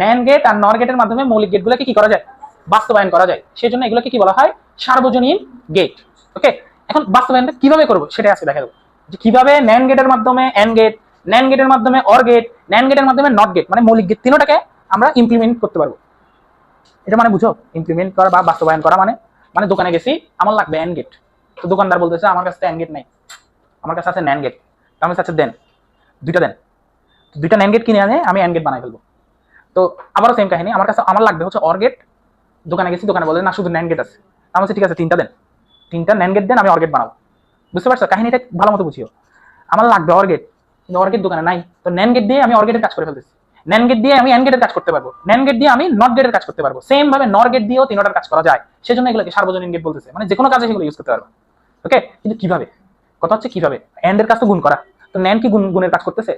NAND gate আর নর গেটের মাধ্যমে মৌলিক গেটগুলোকে কি করা যায়, বাস্তবায়ন করা যায়। সেই জন্য এগুলোকে কি বলা হয়, সার্বজনীন গেট। ওকে, এখন বাস্তবায়নটা কিভাবে করবো সেটা আজকে দেখা দেবো, যে কিভাবে ন্যান্ড গেটের মাধ্যমে এন্ড গেট, ন্যান্ড গেটের মাধ্যমে অর গেট, ন্যান্ড গেটের মাধ্যমে নট গেট, মানে মৌলিক গেট তিনটাকে আমরা ইমপ্লিমেন্ট করতে পারবো। এটা মানে বুঝো, ইমপ্লিমেন্ট করা বা বাস্তবায়ন করা মানে, মানে দোকানে গেছি আমার লাগবে এন্ড গেট, তো দোকানদার বলতেছে আমার কাছে এন্ড গেট নাই, আমার কাছে আছে ন্যান্ড গেট, আমার কাছে দেন, দুইটা দেন, দুইটা ন্যান্ড গেট কিনে আনে আমি এন্ড গেট বানাই ফেলবো। তো আবারও সেম কাহিনী, আমার কাছে আমার লাগবে হচ্ছে অর গেট, দোকানে গেছি, দোকানে বলে না শুধু ন্যান্ড গেট আছে, আমার কাছে ঠিক আছে তিনটা দেন, তিনটা ন্যান্ড গেট দেন আমি অর গেট বানাবো। বুঝতে পারছো কাহিনীটা ভালো মতো বুঝিও, আমার লাগবে অর গেট, কিন্তু অর গেট দোকানে নাই, তো ন্যান্ড গেট দিয়ে আমি অর গেটের কাজ করে ফেলতেছি, ন্যান্ড গেট দিয়ে আমি এন্ড গেটের কাজ করতে পারবো, ন্যান্ড গেট দিয়ে আমি নট গেটের কাজ করতে পারবো, সেম ভাবে নর গেট দিয়েও তিনটার কাজ করা যায়। সেজন্য এগুলোকে সার্বজনীন গেট বলতেছে, মানে যে কোনো কাজে সেগুলো ইউজ করতে পারবো। ওকে, কিন্তু কিভাবে, কথা হচ্ছে কিভাবে, এন্ড এর কাজ তো গুণ করা, তো ন্যান্ড কি গুণের কাজ করতেছে,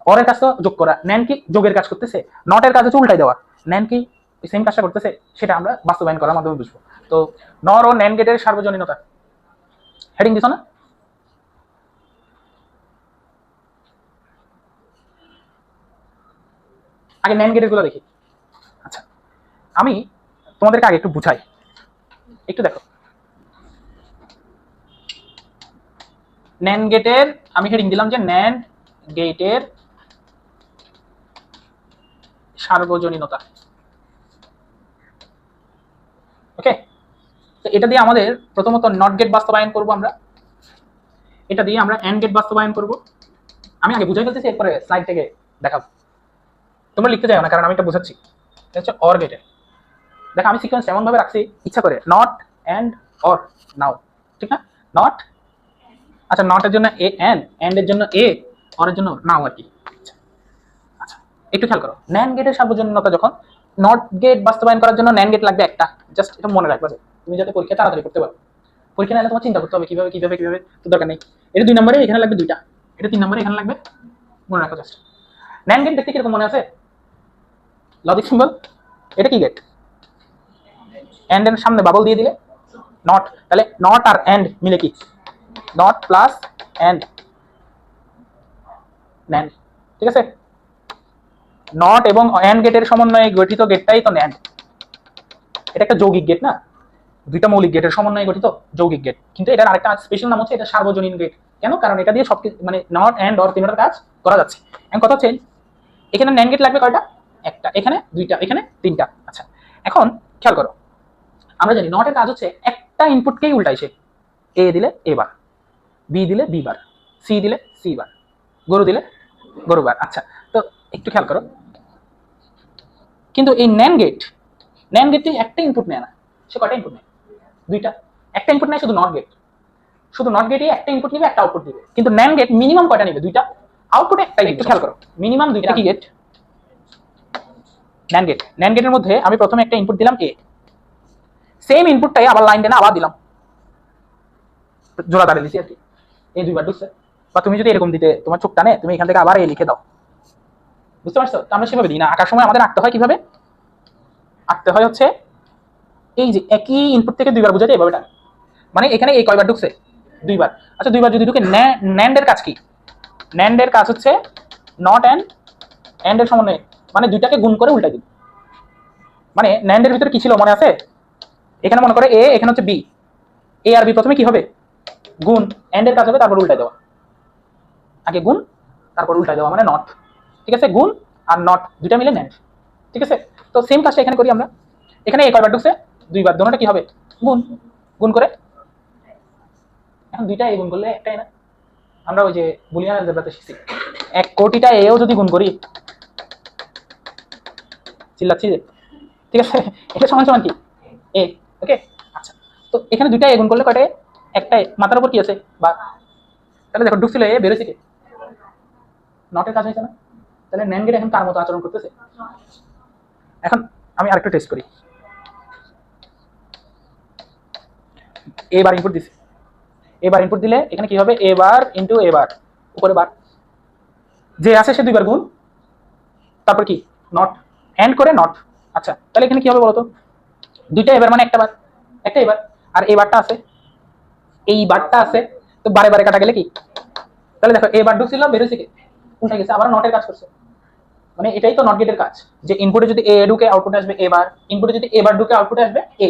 অরের কাজ তো যোগ করা, ন্যান্ড কি যোগের কাজ করতেছে, নটের কাজ হচ্ছে উল্টাই দেওয়া, ন্যান্ড কি সেম কাজটা করতেছে, সেটা আমরা বাস্তবায়ন করার মাধ্যমে বুঝবো। তো নর ও ন্যান্ড গেটের সার্বজনীনতা হেডিং দিছো না? আগে ন্যান্ড গেটের গুলো দেখি। আচ্ছা, আমি তোমাদেরকে আগে একটু বুঝাই, একটু দেখো। ন্যান্ড গেটের আমি হেডিং দিলাম যে ন্যান্ড গেটের সার্বজনীনতা। ওকে, তো এটা দিয়ে আমাদের প্রথমত নট গেট বাস্তবায়ন করব আমরা, এটা দিয়ে আমরা এন্ড গেট বাস্তবায়ন করব। আমি আগে বুঝাই ফেলতেছি, এরপরে স্লাইড থেকে দেখাবো, তোমরা লিখতে যাও না কারণ আমি এটা বুঝাচ্ছি। এটা হচ্ছে অর গেটের, দেখো আমি সিকোয়েন্স এমন ভাবে রাখছি ইচ্ছা করে, নট এন্ড অর নাও, ঠিক না? নট, আচ্ছা নটের জন্য এ এন্ড এর জন্য এ, অর এর জন্য নাও আর কি। আচ্ছা একটু খেয়াল করো, ন্যান্ড গেটের সার্বজনীনতা যখন, নট গেট বাস্তবায়ন করার জন্য ন্যান্ড গেট লাগবে একটা, জাস্ট এটা মনে রাখবা যে তুমি যাতে পরীক্ষা তাড়াতাড়ি করতে পারো। পরীক্ষা নিলে তোমার চিন্তা করতে হবে কিভাবে কিভাবে কিভাবে, তো দরকার নেই। এটা 2 নম্বরে, এখানে লাগবে দুইটা, এটা 3 নম্বরে, এখানে লাগবে, মনে রাখো জাস্ট। ন্যান্ড গেট দেখতে কিরকম মনে আছে, লজিক সিম্বল, এটা কি গেট, এন্ড এর সামনে বাবল দিয়ে দিলে নট, তাহলে নট আর এন্ড মিলে কি, নট প্লাস এন্ড ন্যান্ড, ঠিক আছে? নট এবং এন্ড গেটের সমন্বয়ে গঠিত গেটটাই তো ন্যান্ড। এটা একটা যৌগিক গেট না, দুইটা মৌলিক গেটের সমন্বয়ে গঠিত যৌগিক গেট, কিন্তু এটার আরেকটা স্পেশাল নাম হচ্ছে এটা সার্বজনীন গেট। কেন? কারণ এটা দিয়ে সব মানে নট এন্ড অর তিনটার কাজ করা যাচ্ছে। এখন কথা হচ্ছে এখানে ন্যান্ড গেট লাগবে কয়টা, একটা, এখানে দুইটা, এখানে তিনটা। আচ্ছা এখন খেয়াল করো, আমরা জানি নটের কাজ হচ্ছে একটা ইনপুটকেই উল্টাইছে, এ দিলে এ বার, বি দিলে বি বার, সি দিলে সি বার, গরু দিলে গরু বার। আচ্ছা তো একটু খেয়াল করো, কিন্তু এই ন্যান্ড গেট, ন্যান্ড গেটটি একটা ইনপুট নেয় না, সে কয়টা ইনপুট নেয়, দুইটা। একটা ইনপুট নেয় শুধু নট গেট, শুধু নট গেটই একটা ইনপুট নিবে, একটা আউটপুট দিবে। কিন্তু ন্যান্ড গেট মিনিমাম কয়টা নিবে, দুইটা, আউটপুট একটাই। একটু খেয়াল করো, মিনিমাম দুইটা কি গেট, ন্যান্ড গেট। ন্যান্ড গেটের মধ্যে আমি প্রথমে একটা ইনপুট দিলাম এ, সেম ইনপুটটাই আবার লাইন টেনে আবার দিলাম, জোড়া দাঁড়িয়ে দিছি আর কি, এই দুইবার ঢুকছে। বা তুমি যদি এরকম দিতে তোমার চোখ টানে, তুমি এখান থেকে আবার এ লিখে দাও, বুঝতে পারছো? তো আমরা সেভাবে দিই না, আঁকার সময় আমাদের আঁকতে হয় কিভাবে, আঁকতে হয় হচ্ছে এই যে একই ইনপুট থেকে দুইবার বুঝাতে এভাবে টানে, মানে এখানে এই কয়বার ঢুকছে, দুইবার। আচ্ছা দুইবার যদি ঢুকে, ন্যান্ড এর কাজ কি, ন্যান্ড এর কাজ হচ্ছে নট এন্ড এর সমন্বয়ে, মানে দুইটাকে গুণ করে উল্টাই দিন। মানে ন্যান্ড এর ভিতরে কি ছিল মনে আছে, এখানে মনে করে এ, এখানে হচ্ছে বি, এ আর বি প্রথমে কি হবে, গুণ, এন্ড এর কাজ হবে তারপর উল্টাই দেওয়া, আগে গুণ তারপর উল্টাই দেওয়া, মানে নট, ঠিক আছে? গুণ আর নট দুইটা মিলে ন্যান্ড, ঠিক আছে? তো সেম কাজটা এখানে করি আমরা, এখানে এই কয়বার ঢুকছে, দুইবার, দোনোটা কি হবে, গুণ, গুণ করে, এখন দুইটা এ গুণ করলে একটাই না, আমরা ওই যে বুলিয়ান অ্যালজেব্রাতে শিখছি, 1 কোটিটা এও যদি গুণ করি, চিল্লাচ্ছি যে, ঠিক আছে? এটা সমান সমান কি এ, ওকে? আচ্ছা তো এখানে দুইটা এ গুণ করলে কয়টা, একটাই, মাথার উপর কি আছে বা, তাহলে দেখো ঢুকছিল এ, বেরোছে কি, নটের কাজ হয়েছে না? তাহলে ন্যান্ড গেট এখন কার মতো আচরণ করতেছে? এখন আমি আরেকটু টেস্ট করি, এবার ইনপুট দিছি, এবার ইনপুট দিলে এখানে কি হবে, এ বার ইনটু এ বার, উপরে বার, যে আছে সে দুইবার গুণ, তারপর কি নট, এন্ড করে নট। আচ্ছা তাহলে এখানে কি হবে বলতো, দুইটা এবার মানে একটা বার, একটা এবার, আর এই বারটা আছে, এই বারটা আছে, তো বারে বারে কাটা গেলে কি, তাহলে দেখো এবার ঢুকছিল, বেরোছে কি, উল্টা গেছে, আবার নটের কাজ করছে, মানে এটাই তো নট গেটের কাজ, যে ইনপুটে যদি এ ঢুকে আউটপুটে আসবে এ বার, ইনপুটে যদি এ বার ঢুকে আউটপুটে আসবে এ,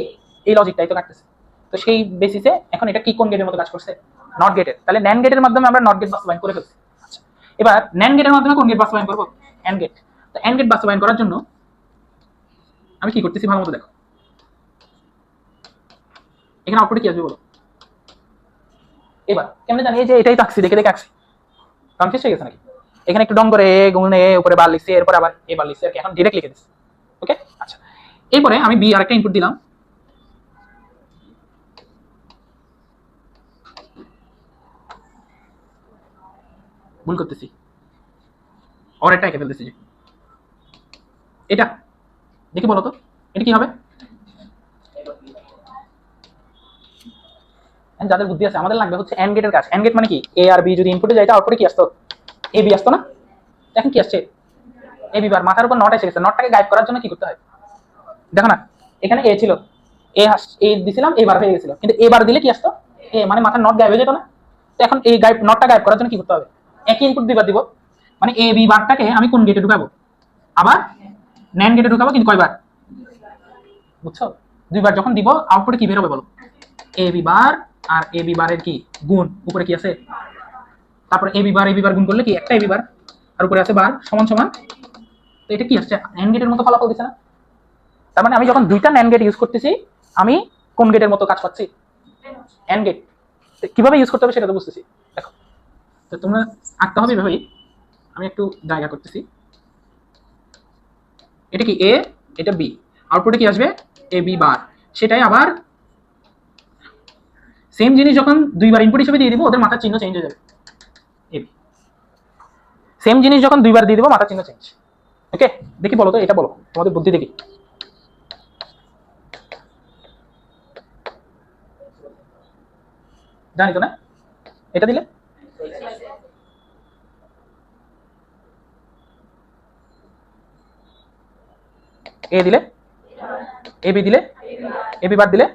এই লজিকটাই তো কাটতেছে। তো সেই বেসিসে এখন এটা কি কোন গেটের মতো কাজ করছে? নট গেটের। তাহলে ন্যান্ড গেটের মাধ্যমে আমরা নট গেট বাস্তবায়ন করে ফেলছি। আচ্ছা, এবার ন্যান্ড গেটের মাধ্যমে কোন গেট বাস্তবায়ন করব? AND gate. তো এন্ড গেট বাস্তবায়ন করার জন্য আমি কি করতেছি ভালো মতো দেখো। এখানে আউটপুটে কি আসবে বলো? এবার কেমনে জানি? এই যে এটাই তাকছি, দেখে দেখে আঁকছি, কনফিউজ হয়ে গেছে নাকি? এখানে একটু ডং করে গুণে উপরে বার লিখছি, এরপর আবার এ বার লিখছি, আর কি এখন ডিরেক্ট লিখে দিচ্ছি। ওকে, আচ্ছা, এরপরে আমি বি আরেকটা ইনপুট দিলাম, ভুল করতেছি, আর একটা এঁকে ফেলতেছি। এটা দেখি বলো তো এটা কি হবে? যাদের বুদ্ধি আছে, আমাদের লাগবে হচ্ছে এন্ড গেটের কাজ। এন্ড গেট মানে কি? এ আর বি যদি ইনপুটে যাইতো আউটপুটে কি আসতো? এ বি আসতো না? এখন কি আসছে? এ বি বার। মাথার উপর নট এসে গেছে, নটটাকে গায়েব করার জন্য কি করতে হয় দেখো না, এখানে এ ছিল, এ দিছিলাম, এ বার হয়ে গেছিল, কিন্তু এ বার দিলে কি আসতো? এ, মানে মাথার নট গায়েব হয়ে যেত না? তো এখন এই গায়েব নটটা গায়েব করার জন্য কি করতে হবে? একই ইনপুট দুইবার দিব, মানে এ বি বারটাকে আমি কোন গেটে ঢুকাবো? আবার ন্যান্ড গেটে ঢুকাবো, কিন্তু কয়বার? বুঝছো? দুইবার যখন দিব আউটপুটে কি বের হবে বলো? A B bar, R A B বারের কি গুণ, উপরে কি আছে? তারপর এ বি বার গুণ করলে কি একটা এ বি বার, আর উপরে আছে বার সমান সমান। তো এটা কি আসছে? ন্যান্ড গেটের মতো ফলাফল দিছে না? তার মানে আমি যখন দুইটা ন্যান্ড গেট ইউজ করতেছি, আমি কোন গেটের মতো কাজ পাচ্ছি? And gate. কিভাবে ইউজ করতে হবে সেটা তো বুঝতেছি। দেখো, তো তোমরা আঁকতে হবে এভাবেই। আমি একটু জায়গা করতেছি। এটা কি এ, এটা বি, আউটপুটে কি আসবে? এ বি বার। সেটাই আবার সেম জিনিস যখন দুইবার ইনপুট হিসেবে দিয়ে দিব, ওদের মাথার চিহ্ন চেঞ্জ হয়ে যাবে। সেম জিনিস যখন দুইবার দিয়ে দিব, মাথার চিহ্ন চেঞ্জ। ওকে, দেখি বলো তো, এটা বলো, তোমাদের বুদ্ধি দেখি। জানি তো না, এটা দিলে এ দিলে, এ বি দিলে, এ বি বার দিলে,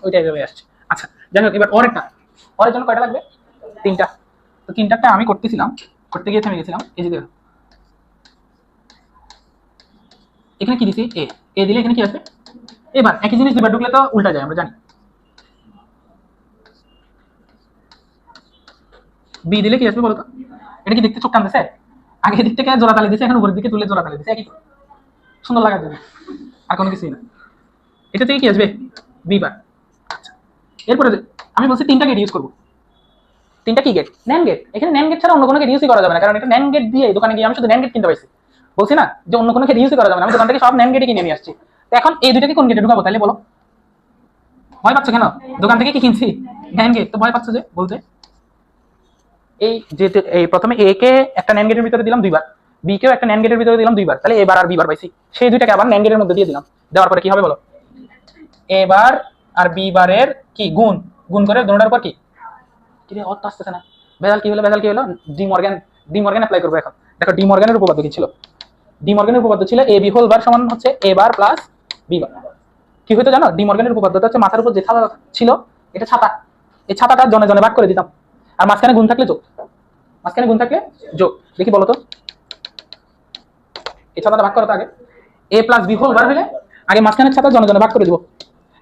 ওইটা এইভাবে আসছে। আচ্ছা, যাই হোক, এবার ওর একটা, ওর জন্য কয়টা লাগবে? তিনটা। তো তিনটাটা আমি করতেছিলাম, করতে গিয়ে থেমে গেছিলাম। এই যে দেখো, এখানে কি দিছি? এ, এ দিলে এখানে কি আসবে? এবার একই জিনিস দুবার ঢুকলে তো উল্টা যায়, আমরা জানি। বি দিলে কি আসবে বলো তো? এটা কি দেখতে চোখ টানতেছে? আগে দিক থেকে জোড়া তালে দিছে, এখন উপরের দিকে তুলে জোড়া তালে দিছে, একই তো, সুন্দর লাগার জন্য, আর কোনো কিছুই না। এটা থেকে কি আসবে? B bar. আচ্ছা, এরপরে আমি বলছি তিনটা গেট ইউজ করবো। তিনটা কি গেট? NAND gate. এখানে ন্যান্ড গেট ছাড়া অন্য কোনো গেট ইউজই করা যাবে না, কারণ এটা ন্যান্ড গেট দিয়ে দোকানে গিয়ে আমি শুধু ন্যান্ড গেট কিনতে পাইছি। বলছি না যে অন্য কোনো গেট ইউজই করা যাবে না, আমি দোকান থেকে সব ন্যান্ড গেটই কিনে নিয়ে আসছি। তো এখন এই দুইটাকে কোন গেটে ঢুকাবো তাহলে বলো? ভয় পাচ্ছ কেন? দোকান থেকে কি কিনছি? NAND gate. তো ভয় পাচ্ছ যে বলতে? এই যে এই প্রথমে এ কে একটা ন্যান্ড গেটের ভিতরে দিলাম দুইবার, বি কেও একটা ন্যান্ড গেটের ভিতরে দিলাম দুইবার, তাহলে এবার আর বি বার পাইছি, সেই দুইটাকে আবার ন্যান্ড গেটের মধ্যে দিয়ে দিলাম। দেওয়ার পরে কি হবে বলো? এ বার আর বি বারের কি গুণ, গুণ করে দুটোটার পর কি কি রে অর্থ আসতেছে না, ভেজাল কি হলো? ভেজাল কি হলো? ডি মর্গান অ্যাপ্লাই করবো এখন। দেখো, ডি মর্গানের উপপাদ্য কি ছিল? ডি মর্গানের উপপাদ্য ছিল এ বি হোল বার সমান হচ্ছে এ বার প্লাস বি বার। কি হইতো জানো? ডি মর্গানের উপপাদ্যটা হচ্ছে মাথার উপর যে ছাতা ছিল, এটা ছাতা, এই ছাতাটা জনে জনে ভাগ করে দিতাম, আর মাঝখানে গুণ থাকলে যোগ, মাঝখানে গুণ থাকলে যোগ। দেখি বলো তো, এই ছাতাটা ভাগ করো তো আগে, এ প্লাস বি হোল বার হলে আগে মাঝখানের ছাতা জনে জনে ভাগ করে দিব,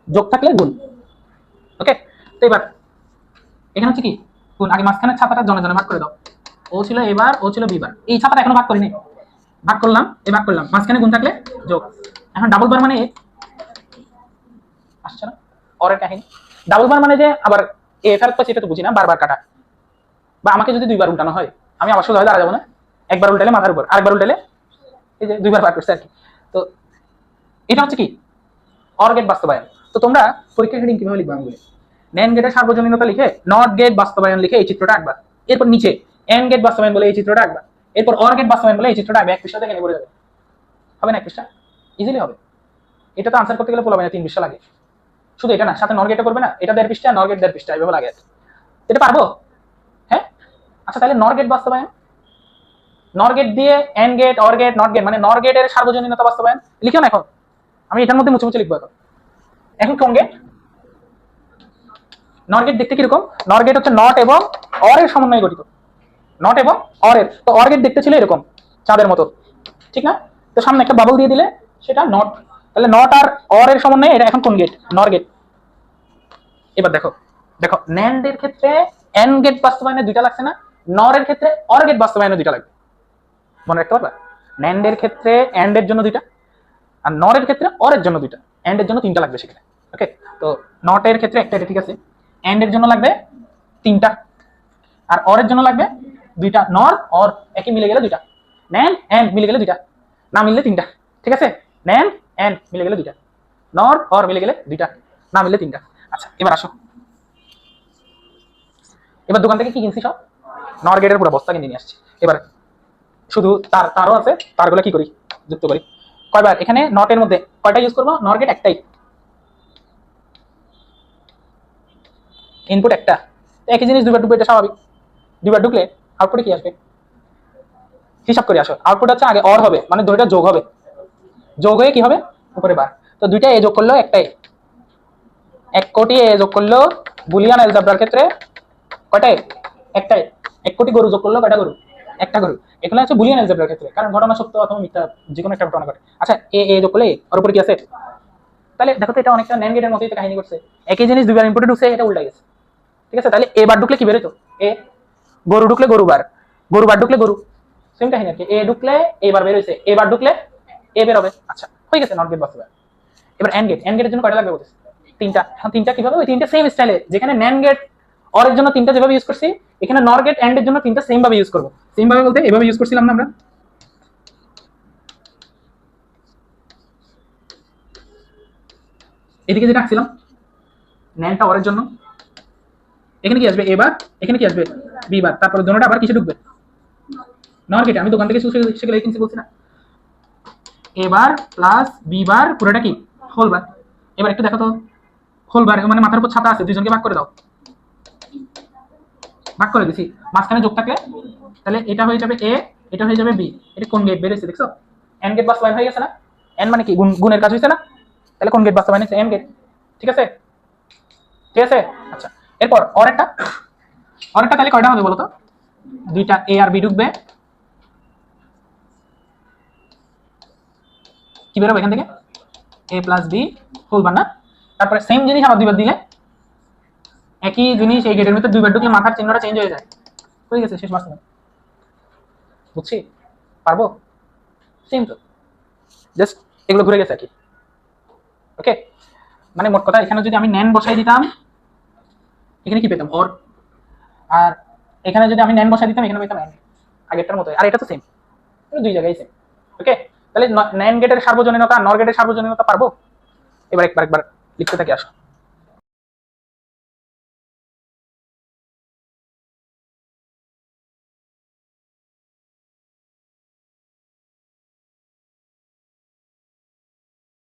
যোগ থাকলে গুণ। ওকে, তো এবার এখানে হচ্ছে কি গুণ, আগে মাঝখানের ছাতাটা জনে জনে ভাগ করে দাও। ও ছিল এবার, ও ছিল বিবার, এই ছাতাটা এখনো ভাগ করিনি, ভাগ করলাম, এই ভাগ করলাম, মাঝখানে গুণ থাকলে যোগ। এখন ডাবল বার মানে আসছে না অরের কাহিনী? ডাবল বার মানে যে আবার এ ফেরত পাচ্ছি, এটা তো বুঝি না, বারবার কাটা, বা আমাকে যদি দুইবার উল্টানো হয় আমি আবার সোজা হয়ে দাঁড়া যাবো না, একবার উল্টালে মাথার উপর, আরেকবার উল্টালে এই যে দুইবার বার করছে আর কি। তো এটা হচ্ছে কি অর গেট বাস্তবায়ন। তো তোমরা পরীক্ষার হেডিং কিভাবে লিখবে আমি বলি, ন্যান্ড গেটের সার্বজনীনতা লিখে নট গেট বাস্তবায়ন লিখে এই চিত্রটা আঁকবা, এরপর নিচে এন্ড গেট বাস্তবায়ন বলে এই চিত্রটা আঁকবা, এরপর অর গেট বাস্তবায়ন বলে এই চিত্রটা আঁকবে। এক পৃষ্ঠা থেকে পড়ে যাবে, হবে না? এক পৃষ্ঠা ইজিলি হবে। এটা তো আনসার করতে গেলে পোলাবে না, 3 পৃষ্ঠা লাগে। শুধু এটা না, সাথে নর গেটও করবে না, এটা 1.5 পৃষ্ঠা, নর গেট 1.5 পৃষ্ঠা, এইভাবে লাগে। এটা পারবো? হ্যাঁ, আচ্ছা, তাহলে নর গেট বাস্তবায়ন, নর গেট দিয়ে AND gate, OR gate, NOT gate, মানে নর গেটের সার্বজনীনতা বাস্তবায়ন লিখো না এখন, আমি এটার মধ্যে মুছে মুছে লিখবো এখন। এখন কোন গেট? নর গেট দেখতে কিরকম? নর গেট হচ্ছে নট এবং অর এর সমন্বয়ে গঠিত, নট এবং অর এর। তো অর গেট দেখতে ছিল এরকম চাঁদের মতো, ঠিক না? তো সামনে একটা বাবল দিয়ে দিলে সেটা নট, তাহলে নট আর অর এর সমন্বয়ে এটা এখন কোন গেট? নর গেট। এবার দেখো দেখো ন্যান্ড এর ক্ষেত্রে এন্ড গেট বাস্তবায়নে দুইটা লাগছে না, নর এর ক্ষেত্রে অর গেট বাস্তবায়নে দুইটা লাগবে, মনে রাখতে পারবা? ন্যান্ড এর ক্ষেত্রে এন্ড এর জন্য দুইটা, আর নর এর ক্ষেত্রে অর এর জন্য দুইটা, এন্ড এর জন্য তিনটা লাগবে সেখানে। ওকে, তো নট এর ক্ষেত্রে একটা, এটা ঠিক আছে। এন্ড এর জন্য লাগবে তিনটা, আর অর এর জন্য লাগবে দুইটা। নর অর একই মিলে গেলে দুইটা, ন্যান্ড এন্ড মিলে গেলে দুইটা, না মিললে তিনটা। ঠিক আছে, ন্যান্ড এন্ড মিলে গেলে দুইটা, নর অর মিলে গেলে দুইটা, না মিললে তিনটা। আচ্ছা এবার আসো, এবার দোকান থেকে কি কিনছি? সব নর গেটের পুরো বস্তা কিনে নিয়ে আসছি। এবার শুধু তারও আছে, তারগুলো কি করি? যুক্ত করি। কয়বার? এখানে নটের মধ্যে কয়টা ইউজ করবো? নর গেট একটাই, ইনপুট একটা, একই জিনিস দুইবার ঢুকবে, এটা স্বাভাবিক। দুইবার ঢুকলে আউটপুটে কি আসবে? হিসাব করে আসো। আউটপুট হচ্ছে আগে অর হবে, মানে দুইটা যোগ হবে, যোগ হয়ে কি হবে? উপরে বার। তো দুইটা এ যোগ করলো একটাই, এক কোটি এ যোগ করলো বুলিয়ান অ্যালজেব্রার ক্ষেত্রে কয়টাই? একটাই। এক কোটি গরু যোগ করলো কয়টা গরু? একটা গরু। এখানে হচ্ছে বুলিয়ান অ্যালজেব্রার ক্ষেত্রে, কারণ ঘটনা সত্য অথবা মিথ্যা যে কোনো একটা ঘটনা ঘটে। আচ্ছা এ যোগ করলে ওর উপরে কি আছে? তাহলে দেখো তো এটা অনেকটা ন্যান্ড গেটের মতোই তো কাহিনী করছে। একই জিনিস দুইবার ইনপুটে ঢুকছে, এটা উল্টা গেছে। ঠিক আছে, তাহলে এবার ঢুকলে কি বেরোতো? এ। গরু ঢুকলে গরু বার, গরু বার ঢুকলে গরু, সেম কাহিনী আর কি। এ ঢুকলে এবার বের হইছে, এবার ঢুকলে এ বের হবে। আচ্ছা হয়ে গেছে নট গেট বাস্তবায়ন। এবার এন্ড গেট, এন্ড গেটের জন্য কয়টা লাগবে বলতেছে? তিনটা। এখন তিনটা কিভাবে? ওই তিনটা সেম স্টাইলে, যেখানে ন্যান্ড গেট অর এর জন্য তিনটা যেভাবে ইউজ করছি, এখানে নর গেট এন্ড এর জন্য তিনটা সেম ভাবে ইউজ করব। সেম ভাবে বলতে এভাবে ইউজ করছিলাম না আমরা? এদিকে যেটা রাখছিলাম ন্যান্ডটা অর এর জন্য, এখানে কি আসবে? এ বার, এখানে কি আসবে? বি বার, তারপরে দুটোটা আবার কিসে ঢুকবে? নর গেটে। আমি দোকান থেকে সেগুলো কিনছি বলছি না? এ বার প্লাস বি বার পুরোটা কি হোল বার। এবার একটু দেখো তো, হোল বার মানে মাথার উপর ছাতা আছে, দুইজনকে ভাগ করে দাও। ভাগ করে দিছি, মাঝখানে যোগ থাকলে তাহলে এটা হয়ে যাবে এ, এটা হয়ে যাবে বি। এটা কোন গেট বেরিয়েছে দেখছো? এন্ড গেট বাস্তবায়ন হয়ে গেছে না? এন মানে কি? গুণের কাজ হয়েছে না? তাহলে কোন গেট বাস্তবায়ন হয়েছে? এম গেট। ঠিক আছে, ঠিক আছে। আচ্ছা এরপর অরেকটা, অরেকটা তাহলে কয়টা হবে বলো তো? দুইটা, এ আর বি ঢুকবে, কি বেরোবে এখান থেকে? এ প্লাস বি হোল বার না? তারপরে সেম জিনিস আবার দুইবার দিলে, একই জিনিস এই গেটের ভিতরে দুইবার ঢুকলে মাথার চিহ্নটা চেঞ্জ হয়ে যায়। হয়ে গেছে, শেষ বাস্তবায়ন। বুঝছি? পারবো? সেম তো, জাস্ট এগুলো ঘুরে গেছে আর কি। ওকে, মানে মোট কথা এখানে যদি আমি ন্যান বসাই দিতাম, এখানে কি পেতাম? অর। আর এখানে যদি আমি ন্যান বসাই দিতাম, এখানে পেতাম এন্ড, আগেরটার মতো। আর এটা তো সেম, দুই জায়গায় সেম। ওকে, তাহলে ন্যান গেটের সার্বজনীনতা, নর গেটের সার্বজনীনতা পারবো? এবার একবার লিখতে থাকি আসো।